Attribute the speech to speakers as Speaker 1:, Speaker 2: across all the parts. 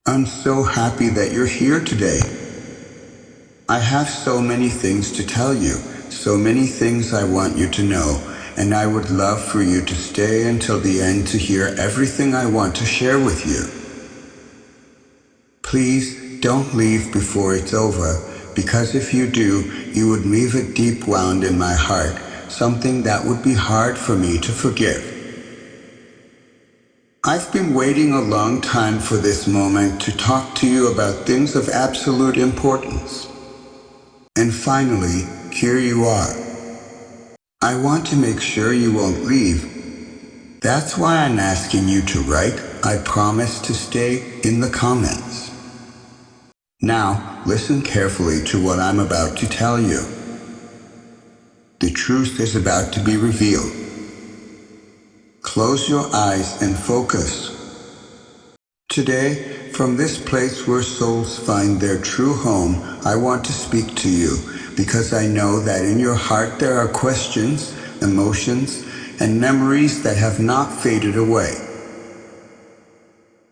Speaker 1: I'm so happy that you're here today. I have so many things to tell you, so many things I want you to know, and I would love for you to stay until the end to hear everything I want to share with you. Please don't leave before it's over, because if you do, you would leave a deep wound in my heart, something that would be hard for me to forgive. I've been waiting a long time for this moment to talk to you about things of absolute importance. And finally, here you are. I want to make sure you won't leave. That's why I'm asking you to write, "I promise to stay," in the comments. Now, listen carefully to what I'm about to tell you. The truth is about to be revealed. Close your eyes and focus. Today, from this place where souls find their true home, I want to speak to you because I know that in your heart there are questions, emotions, and memories that have not faded away.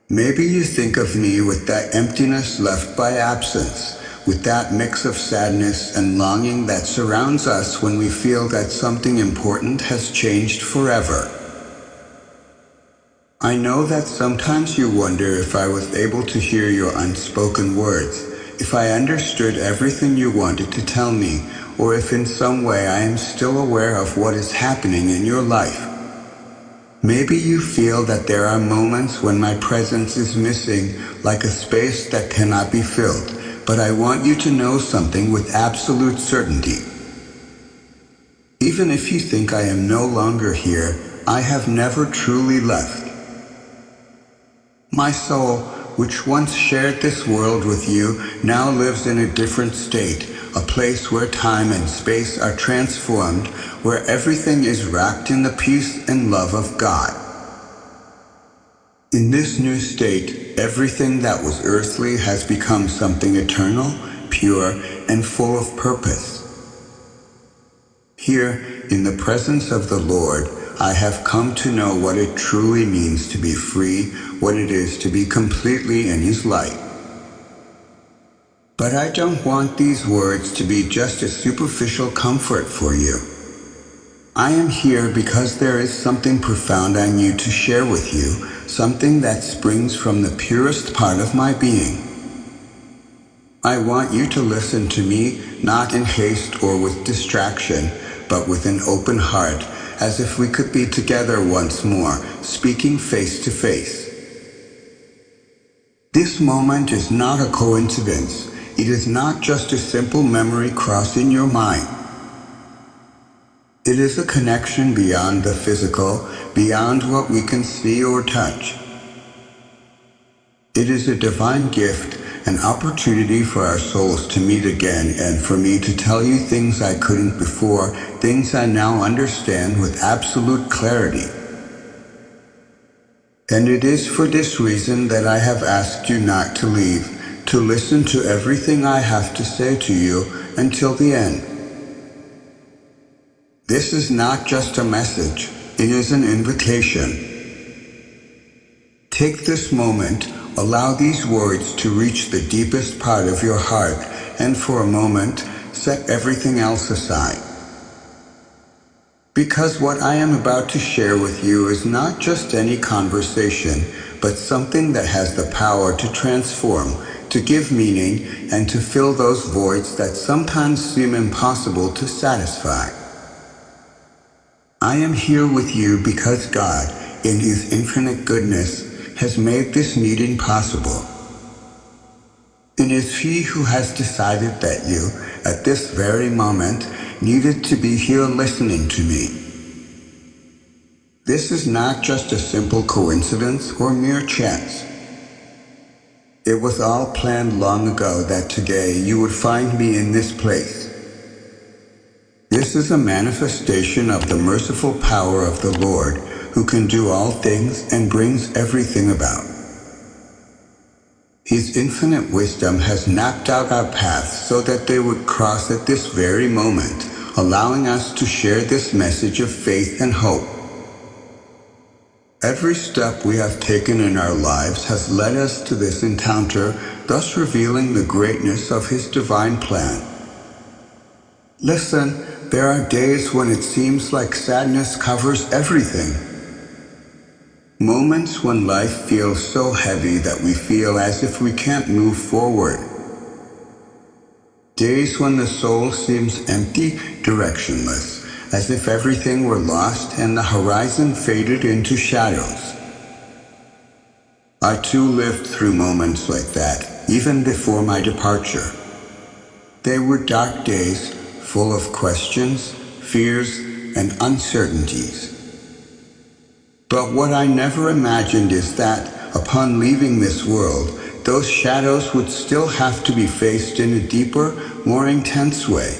Speaker 1: Maybe you think of me with that emptiness left by absence, with that mix of sadness and longing that surrounds us when we feel that something important has changed forever. I know that sometimes you wonder if I was able to hear your unspoken words, if I understood everything you wanted to tell me, or if in some way I am still aware of what is happening in your life. Maybe you feel that there are moments when my presence is missing, like a space that cannot be filled, but I want you to know something with absolute certainty. Even if you think I am no longer here, I have never truly left. My soul, which once shared this world with you, now lives in a different state, a place where time and space are transformed, where everything is wrapped in the peace and love of God. In this new state, everything that was earthly has become something eternal, pure, and full of purpose. Here, in the presence of the Lord, I have come to know what it truly means to be free, what it is to be completely in His light. But I don't want these words to be just a superficial comfort for you. I am here because there is something profound I need to share with you, something that springs from the purest part of my being. I want you to listen to me, not in haste or with distraction, but with an open heart, as if we could be together once more, speaking face to face. This moment is not a coincidence. It is not just a simple memory crossing your mind. It is a connection beyond the physical, beyond what we can see or touch. It is a divine gift, an opportunity for our souls to meet again and for me to tell you things I couldn't before, things I now understand with absolute clarity. And it is for this reason that I have asked you not to leave, to listen to everything I have to say to you until the end. This is not just a message, it is an invitation. Take this moment, allow these words to reach the deepest part of your heart, and for a moment, set everything else aside. Because what I am about to share with you is not just any conversation, but something that has the power to transform, to give meaning, and to fill those voids that sometimes seem impossible to satisfy. I am here with you because God, in His infinite goodness, has made this meeting possible. It is He who has decided that you, at this very moment, needed to be here listening to me. This is not just a simple coincidence or mere chance. It was all planned long ago that today you would find me in this place. This is a manifestation of the merciful power of the Lord, who can do all things and brings everything about. His infinite wisdom has mapped out our paths so that they would cross at this very moment, allowing us to share this message of faith and hope. Every step we have taken in our lives has led us to this encounter, thus revealing the greatness of His divine plan. Listen, there are days when it seems like sadness covers everything. Moments when life feels so heavy that we feel as if we can't move forward. Days when the soul seems empty, directionless, as if everything were lost and the horizon faded into shadows. I too lived through moments like that, even before my departure. They were dark days, full of questions, fears, and uncertainties. But what I never imagined is that, upon leaving this world, those shadows would still have to be faced in a deeper, more intense way.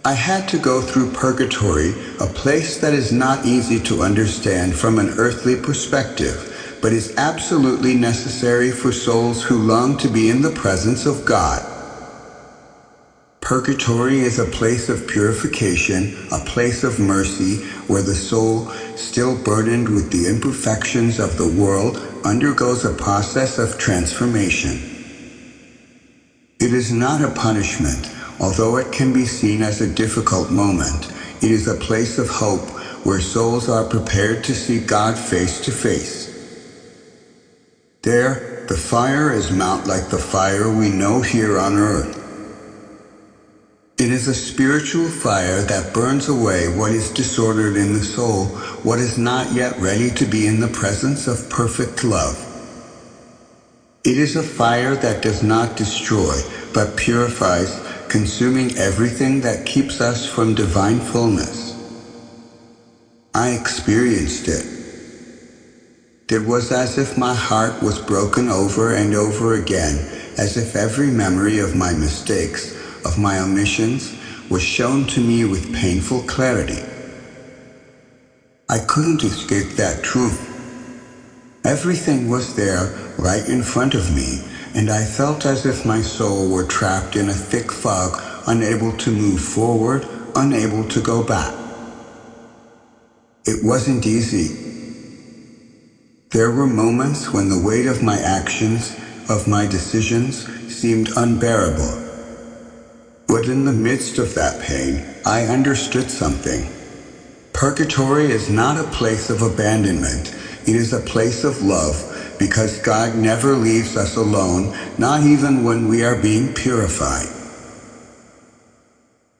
Speaker 1: I had to go through purgatory, a place that is not easy to understand from an earthly perspective, but is absolutely necessary for souls who long to be in the presence of God. Purgatory is a place of purification, a place of mercy, where the soul, still burdened with the imperfections of the world, undergoes a process of transformation. It is not a punishment, although it can be seen as a difficult moment. It is a place of hope, where souls are prepared to see God face to face. There, the fire is not like the fire we know here on earth. It is a spiritual fire that burns away what is disordered in the soul, what is not yet ready to be in the presence of perfect love. It is a fire that does not destroy, but purifies, consuming everything that keeps us from divine fullness. I experienced it. It was as if my heart was broken over and over again, as if every memory of my mistakes, of my omissions, was shown to me with painful clarity. I couldn't escape that truth. Everything was there, right in front of me, and I felt as if my soul were trapped in a thick fog, unable to move forward, unable to go back. It wasn't easy. There were moments when the weight of my actions, of my decisions, seemed unbearable. But in the midst of that pain, I understood something. Purgatory is not a place of abandonment. It is a place of love, because God never leaves us alone, not even when we are being purified.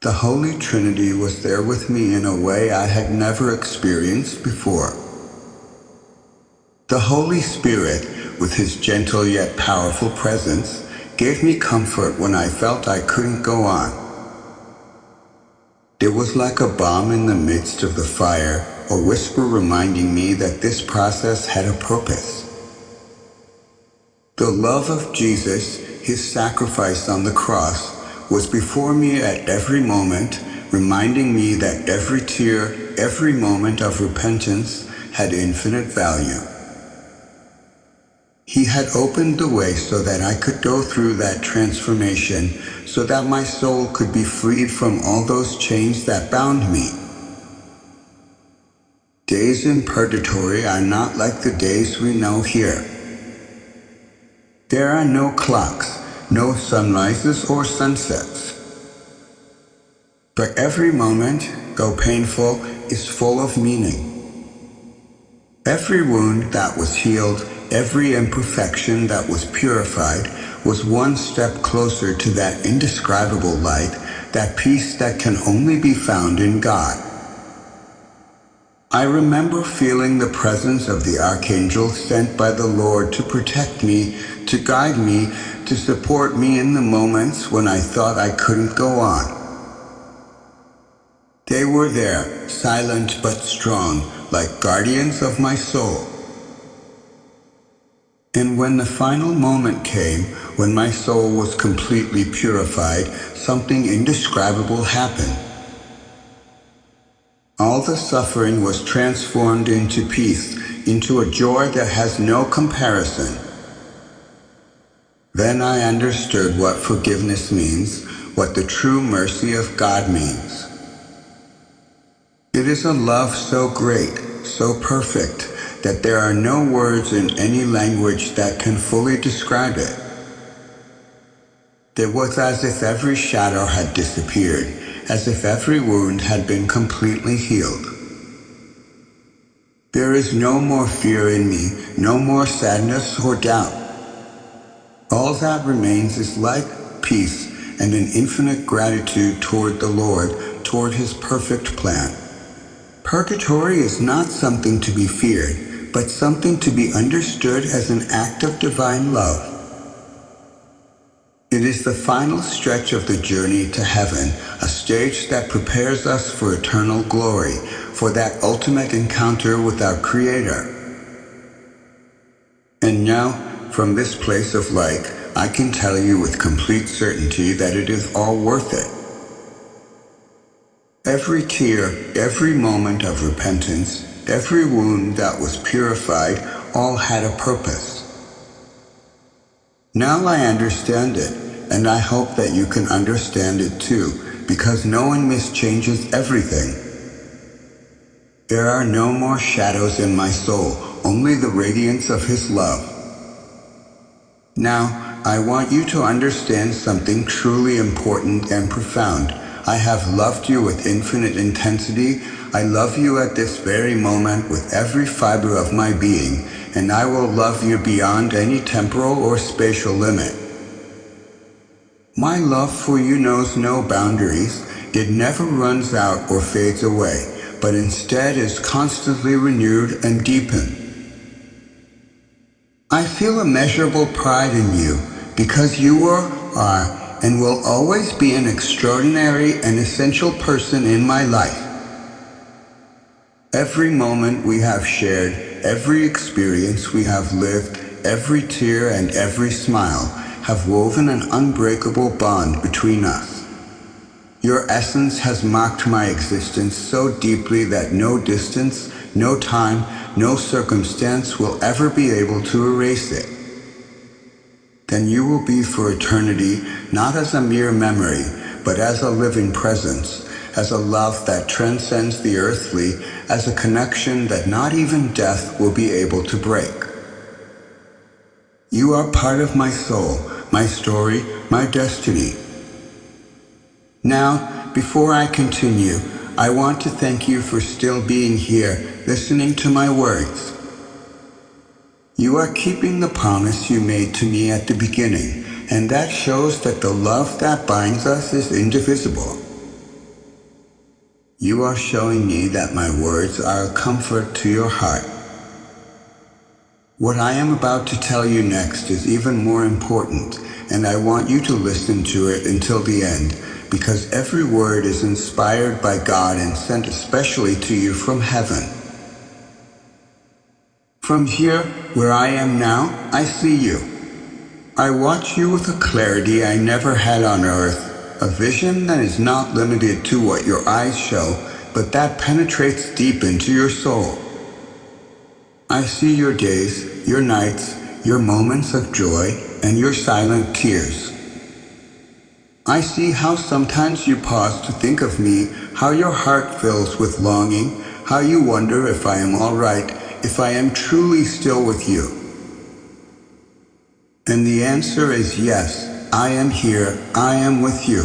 Speaker 1: The Holy Trinity was there with me in a way I had never experienced before. The Holy Spirit, with His gentle yet powerful presence, gave me comfort when I felt I couldn't go on. It was like a balm in the midst of the fire, a whisper reminding me that this process had a purpose. The love of Jesus, His sacrifice on the cross, was before me at every moment, reminding me that every tear, every moment of repentance had infinite value. He had opened the way so that I could go through that transformation, so that my soul could be freed from all those chains that bound me. Days in purgatory are not like the days we know here. There are no clocks, no sunrises or sunsets. But every moment, though painful, is full of meaning. Every wound that was healed, every imperfection that was purified, was one step closer to that indescribable light, that peace that can only be found in God. I remember feeling the presence of the archangel sent by the Lord to protect me, to guide me, to support me in the moments when I thought I couldn't go on. They were there, silent but strong, like guardians of my soul. And when the final moment came, when my soul was completely purified, something indescribable happened. All the suffering was transformed into peace, into a joy that has no comparison. Then I understood what forgiveness means, what the true mercy of God means. It is a love so great, so perfect, that there are no words in any language that can fully describe it. It was as if every shadow had disappeared, as if every wound had been completely healed. There is no more fear in me, no more sadness or doubt. All that remains is light, peace, and an infinite gratitude toward the Lord, toward His perfect plan. Purgatory is not something to be feared, but something to be understood as an act of divine love. It is the final stretch of the journey to heaven, a stage that prepares us for eternal glory, for that ultimate encounter with our Creator. And now, from this place of light, I can tell you with complete certainty that it is all worth it. Every tear, every moment of repentance, every wound that was purified, all had a purpose. Now I understand it, and I hope that you can understand it too, because knowing this changes everything. There are no more shadows in my soul, only the radiance of His love. Now, I want you to understand something truly important and profound. I have loved you with infinite intensity. I love you at this very moment with every fiber of my being, and I will love you beyond any temporal or spatial limit. My love for you knows no boundaries. It never runs out or fades away, but instead is constantly renewed and deepened. I feel immeasurable pride in you because you are and will always be an extraordinary and essential person in my life. Every moment we have shared, every experience we have lived, every tear and every smile have woven an unbreakable bond between us. Your essence has marked my existence so deeply that no distance, no time, no circumstance will ever be able to erase it. Then you will be for eternity, not as a mere memory, but as a living presence, as a love that transcends the earthly, as a connection that not even death will be able to break. You are part of my soul, my story, my destiny. Now, before I continue, I want to thank you for still being here, listening to my words. You are keeping the promise you made to me at the beginning, and that shows that the love that binds us is indivisible. You are showing me that my words are a comfort to your heart. What I am about to tell you next is even more important, and I want you to listen to it until the end, because every word is inspired by God and sent especially to you from heaven. From here, where I am now, I see you. I watch you with a clarity I never had on earth, a vision that is not limited to what your eyes show, but that penetrates deep into your soul. I see your days, your nights, your moments of joy, and your silent tears. I see how sometimes you pause to think of me, how your heart fills with longing, how you wonder if I am all right, if I am truly still with you. And the answer is yes, I am here, I am with you.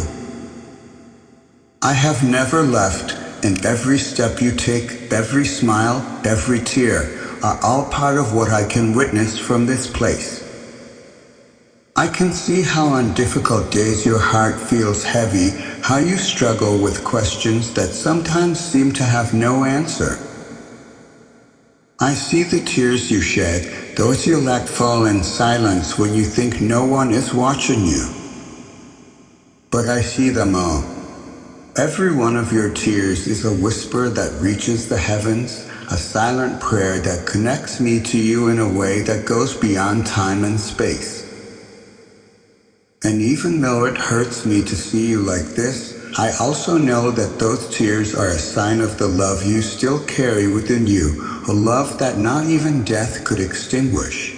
Speaker 1: I have never left, and every step you take, every smile, every tear, are all part of what I can witness from this place. I can see how on difficult days your heart feels heavy, how you struggle with questions that sometimes seem to have no answer. I see the tears you shed, those you let fall in silence when you think no one is watching you. But I see them all. Every one of your tears is a whisper that reaches the heavens, a silent prayer that connects me to you in a way that goes beyond time and space. And even though it hurts me to see you like this, I also know that those tears are a sign of the love you still carry within you, a love that not even death could extinguish.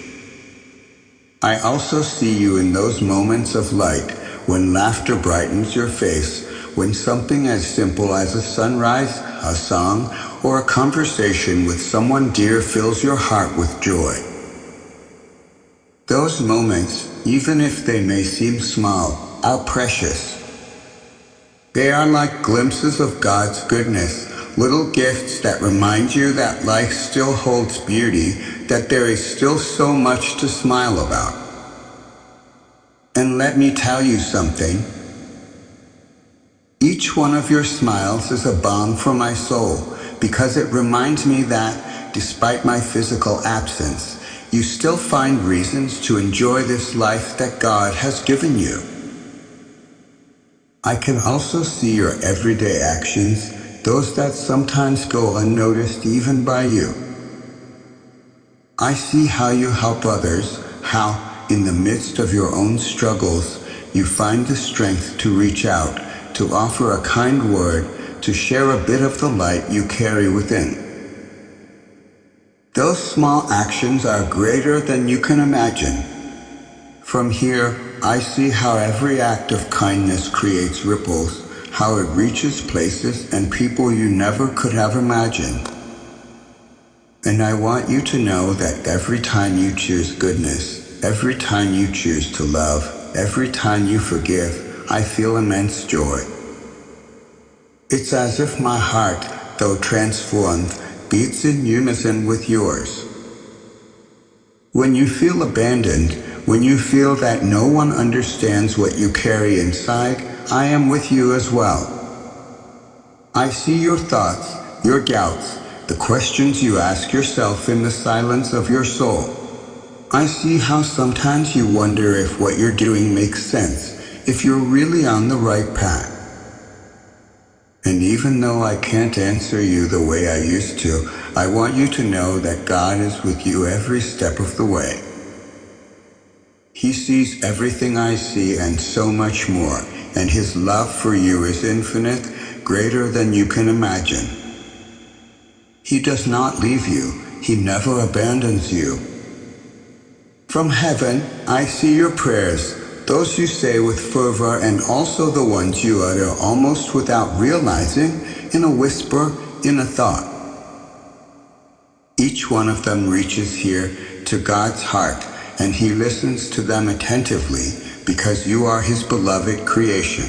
Speaker 1: I also see you in those moments of light, when laughter brightens your face, when something as simple as a sunrise, a song, or a conversation with someone dear fills your heart with joy. Those moments, even if they may seem small, are precious. They are like glimpses of God's goodness, little gifts that remind you that life still holds beauty, that there is still so much to smile about. And let me tell you something. Each one of your smiles is a balm for my soul, because it reminds me that, despite my physical absence, you still find reasons to enjoy this life that God has given you. I can also see your everyday actions, those that sometimes go unnoticed even by you. I see how you help others, how, in the midst of your own struggles, you find the strength to reach out, to offer a kind word, to share a bit of the light you carry within. Those small actions are greater than you can imagine. From here, I see how every act of kindness creates ripples, how it reaches places and people you never could have imagined. And I want you to know that every time you choose goodness, every time you choose to love, every time you forgive, I feel immense joy. It's as if my heart, though transformed, beats in unison with yours. When you feel abandoned, when you feel that no one understands what you carry inside, I am with you as well. I see your thoughts, your doubts, the questions you ask yourself in the silence of your soul. I see how sometimes you wonder if what you're doing makes sense, if you're really on the right path. And even though I can't answer you the way I used to, I want you to know that God is with you every step of the way. He sees everything I see and so much more, and His love for you is infinite, greater than you can imagine. He does not leave you. He never abandons you. From heaven, I see your prayers, those you say with fervor and also the ones you utter almost without realizing, in a whisper, in a thought. Each one of them reaches here to God's heart, and He listens to them attentively because you are His beloved creation.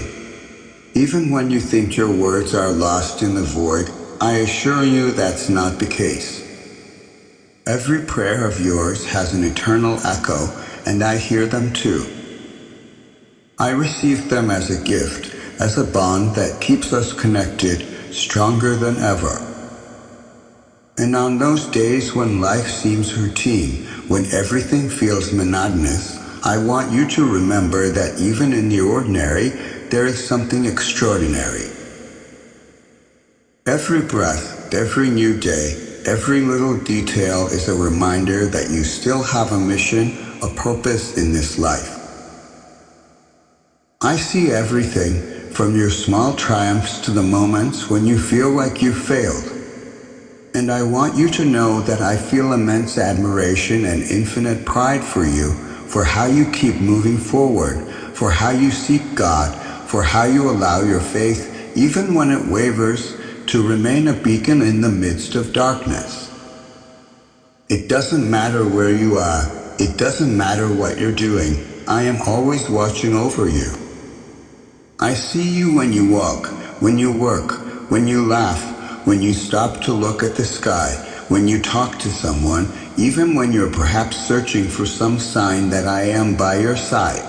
Speaker 1: Even when you think your words are lost in the void, I assure you that's not the case. Every prayer of yours has an eternal echo, and I hear them too. I receive them as a gift, as a bond that keeps us connected, stronger than ever. And on those days when life seems routine, when everything feels monotonous, I want you to remember that even in the ordinary, there is something extraordinary. Every breath, every new day, every little detail is a reminder that you still have a mission, a purpose in this life. I see everything, from your small triumphs to the moments when you feel like you failed. And I want you to know that I feel immense admiration and infinite pride for you, for how you keep moving forward, for how you seek God, for how you allow your faith, even when it wavers, to remain a beacon in the midst of darkness. It doesn't matter where you are. It doesn't matter what you're doing. I am always watching over you. I see you when you walk, when you work, when you laugh, when you stop to look at the sky, when you talk to someone, even when you're perhaps searching for some sign that I am by your side.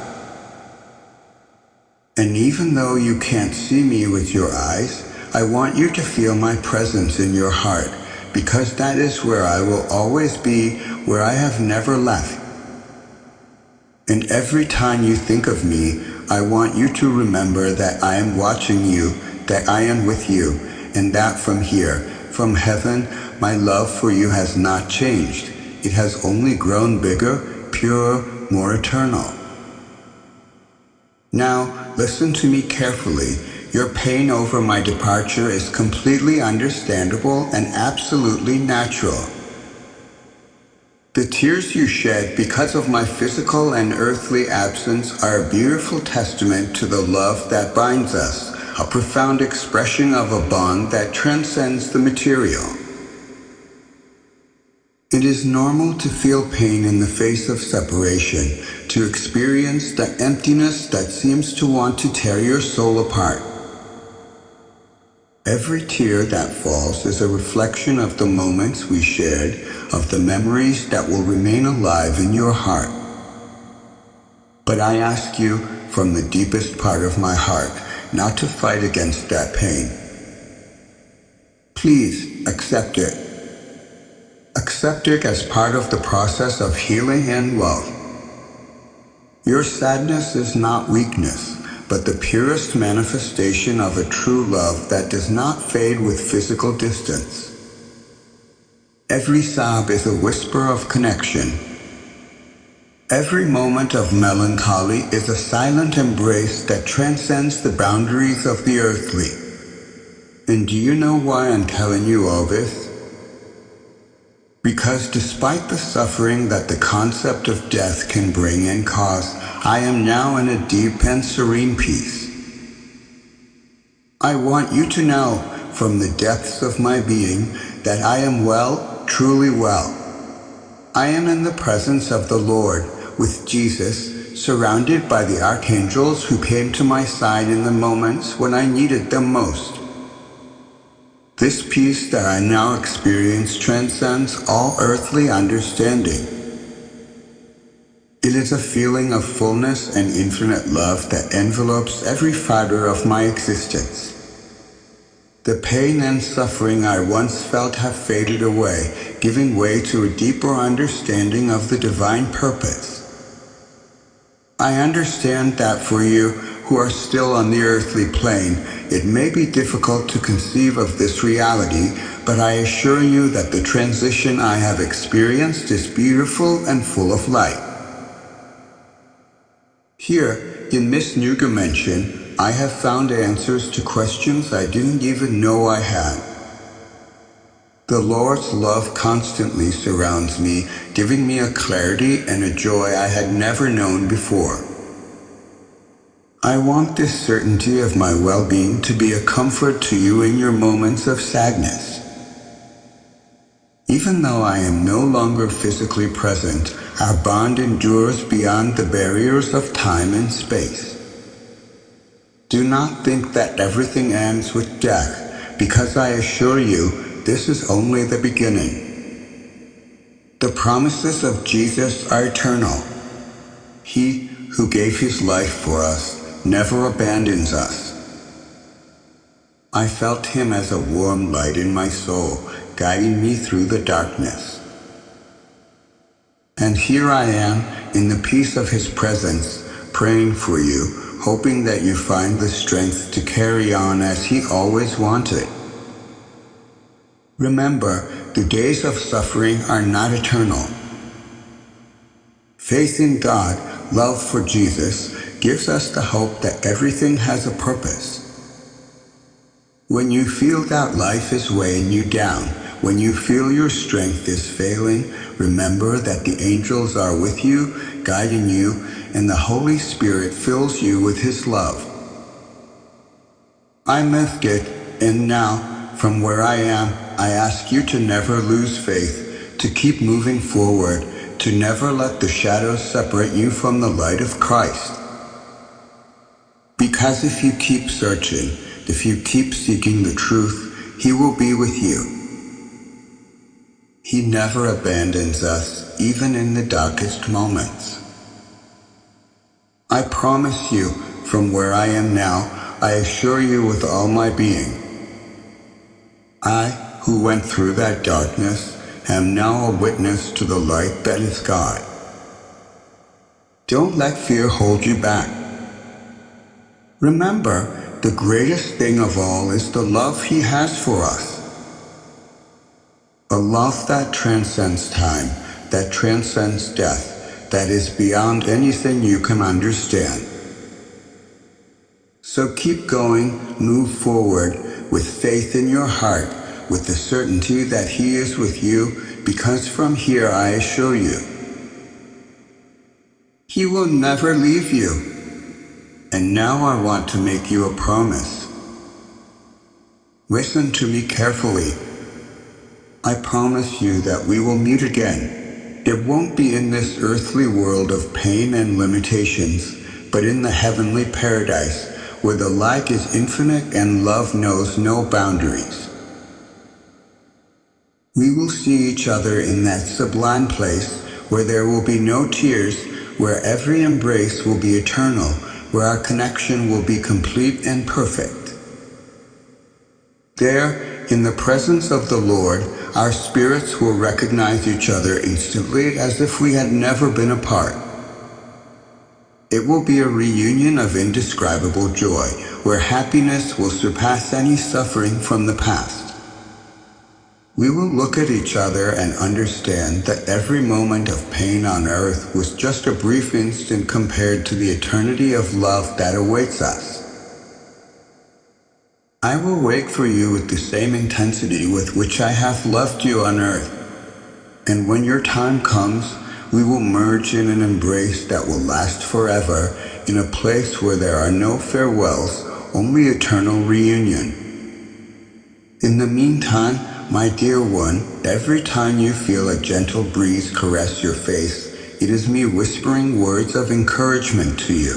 Speaker 1: And even though you can't see me with your eyes, I want you to feel my presence in your heart, because that is where I will always be, where I have never left. And every time you think of me, I want you to remember that I am watching you, that I am with you, and that from here, from heaven, my love for you has not changed. It has only grown bigger, purer, more eternal. Now, listen to me carefully. Your pain over my departure is completely understandable and absolutely natural. The tears you shed because of my physical and earthly absence are a beautiful testament to the love that binds us, a profound expression of a bond that transcends the material. It is normal to feel pain in the face of separation, to experience the emptiness that seems to want to tear your soul apart. Every tear that falls is a reflection of the moments we shared, of the memories that will remain alive in your heart. But I ask you, from the deepest part of my heart, not to fight against that pain. Please accept it. Accept it as part of the process of healing and love. Your sadness is not weakness, but the purest manifestation of a true love that does not fade with physical distance. Every sob is a whisper of connection. Every moment of melancholy is a silent embrace that transcends the boundaries of the earthly. And do you know why I'm telling you all this? Because despite the suffering that the concept of death can bring and cause, I am now in a deep and serene peace. I want you to know, from the depths of my being, that I am well, truly well. I am in the presence of the Lord, with Jesus, surrounded by the archangels who came to my side in the moments when I needed them most. This peace that I now experience transcends all earthly understanding. It is a feeling of fullness and infinite love that envelopes every fiber of my existence. The pain and suffering I once felt have faded away, giving way to a deeper understanding of the divine purpose. I understand that for you, who are still on the earthly plane, it may be difficult to conceive of this reality, but I assure you that the transition I have experienced is beautiful and full of light. Here, in this new dimension, I have found answers to questions I didn't even know I had. The Lord's love constantly surrounds me, giving me a clarity and a joy I had never known before. I want this certainty of my well-being to be a comfort to you in your moments of sadness. Even though I am no longer physically present, our bond endures beyond the barriers of time and space. Do not think that everything ends with death, because I assure you, this is only the beginning. The promises of Jesus are eternal. He who gave his life for us never abandons us. I felt him as a warm light in my soul, guiding me through the darkness. And here I am, in the peace of his presence, praying for you, hoping that you find the strength to carry on as he always wanted. Remember, the days of suffering are not eternal. Faith in God, love for Jesus, gives us the hope that everything has a purpose. When you feel that life is weighing you down, when you feel your strength is failing, remember that the angels are with you, guiding you, and the Holy Spirit fills you with his love. I lived it, and now, from where I am, I ask you to never lose faith, to keep moving forward, to never let the shadows separate you from the light of Christ. Because if you keep searching, if you keep seeking the truth, he will be with you. He never abandons us, even in the darkest moments. I promise you, from where I am now, I assure you with all my being, I, who went through that darkness, am now a witness to the light that is God. Don't let fear hold you back. Remember, the greatest thing of all is the love he has for us. A love that transcends time, that transcends death, that is beyond anything you can understand. So keep going, move forward, with faith in your heart, with the certainty that he is with you, because from here I assure you, he will never leave you. And now I want to make you a promise. Listen to me carefully. I promise you that we will meet again. It won't be in this earthly world of pain and limitations, but in the heavenly paradise, where the light is infinite and love knows no boundaries. We will see each other in that sublime place, where there will be no tears, where every embrace will be eternal, where our connection will be complete and perfect. There, in the presence of the Lord, our spirits will recognize each other instantly as if we had never been apart. It will be a reunion of indescribable joy, where happiness will surpass any suffering from the past. We will look at each other and understand that every moment of pain on earth was just a brief instant compared to the eternity of love that awaits us. I will wait for you with the same intensity with which I have loved you on earth. And when your time comes, we will merge in an embrace that will last forever, in a place where there are no farewells, only eternal reunion. In the meantime, my dear one, every time you feel a gentle breeze caress your face, it is me whispering words of encouragement to you.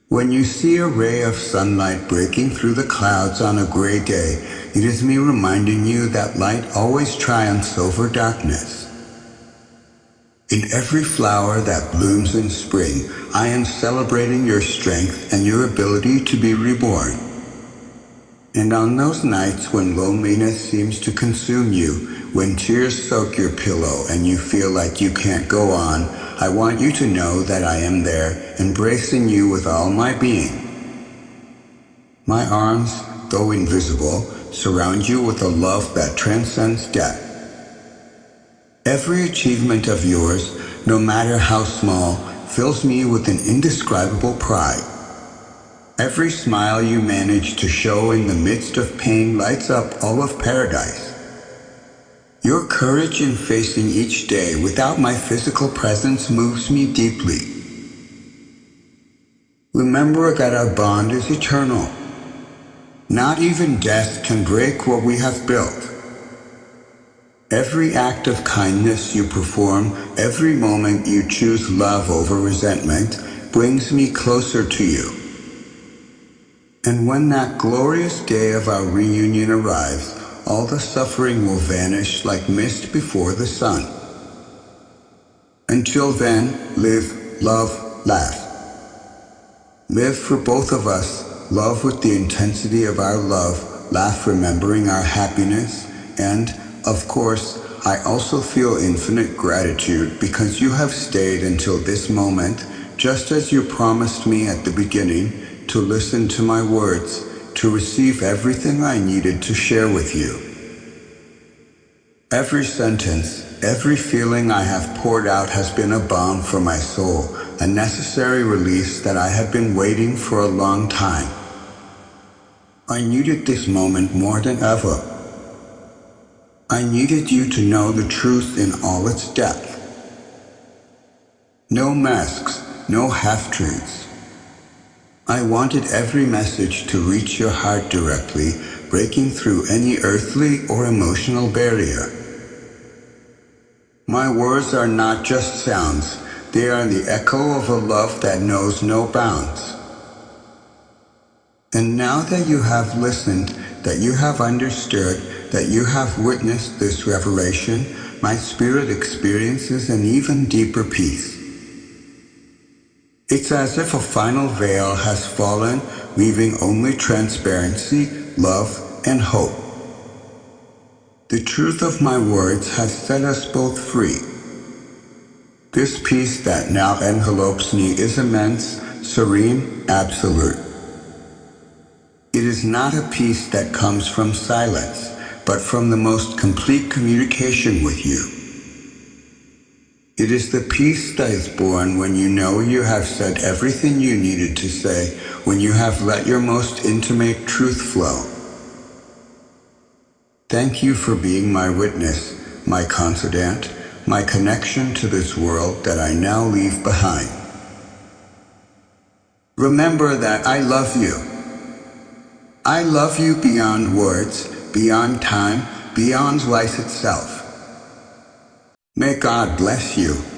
Speaker 1: When you see a ray of sunlight breaking through the clouds on a gray day, it is me reminding you that light always triumphs over darkness. In every flower that blooms in spring, I am celebrating your strength and your ability to be reborn. And on those nights when loneliness seems to consume you, when tears soak your pillow and you feel like you can't go on, I want you to know that I am there, embracing you with all my being. My arms, though invisible, surround you with a love that transcends death. Every achievement of yours, no matter how small, fills me with an indescribable pride. Every smile you manage to show in the midst of pain lights up all of paradise. Your courage in facing each day without my physical presence moves me deeply. Remember that our bond is eternal. Not even death can break what we have built. Every act of kindness you perform, every moment you choose love over resentment, brings me closer to you. And when that glorious day of our reunion arrives, all the suffering will vanish like mist before the sun. Until then, live, love, laugh. Live for both of us, love with the intensity of our love, laugh remembering our happiness, and, of course, I also feel infinite gratitude because you have stayed until this moment, just as you promised me at the beginning, to listen to my words, to receive everything I needed to share with you. Every sentence, every feeling I have poured out has been a balm for my soul, a necessary release that I had been waiting for a long time. I needed this moment more than ever. I needed you to know the truth in all its depth. No masks, no half-truths. I wanted every message to reach your heart directly, breaking through any earthly or emotional barrier. My words are not just sounds, they are the echo of a love that knows no bounds. And now that you have listened, that you have understood, that you have witnessed this revelation, my spirit experiences an even deeper peace. It's as if a final veil has fallen, leaving only transparency, love, and hope. The truth of my words has set us both free. This peace that now envelopes me is immense, serene, absolute. It is not a peace that comes from silence, but from the most complete communication with you. It is the peace that is born when you know you have said everything you needed to say, when you have let your most intimate truth flow. Thank you for being my witness, my confidant, my connection to this world that I now leave behind. Remember that I love you. I love you beyond words, beyond time, beyond life itself. May God bless you.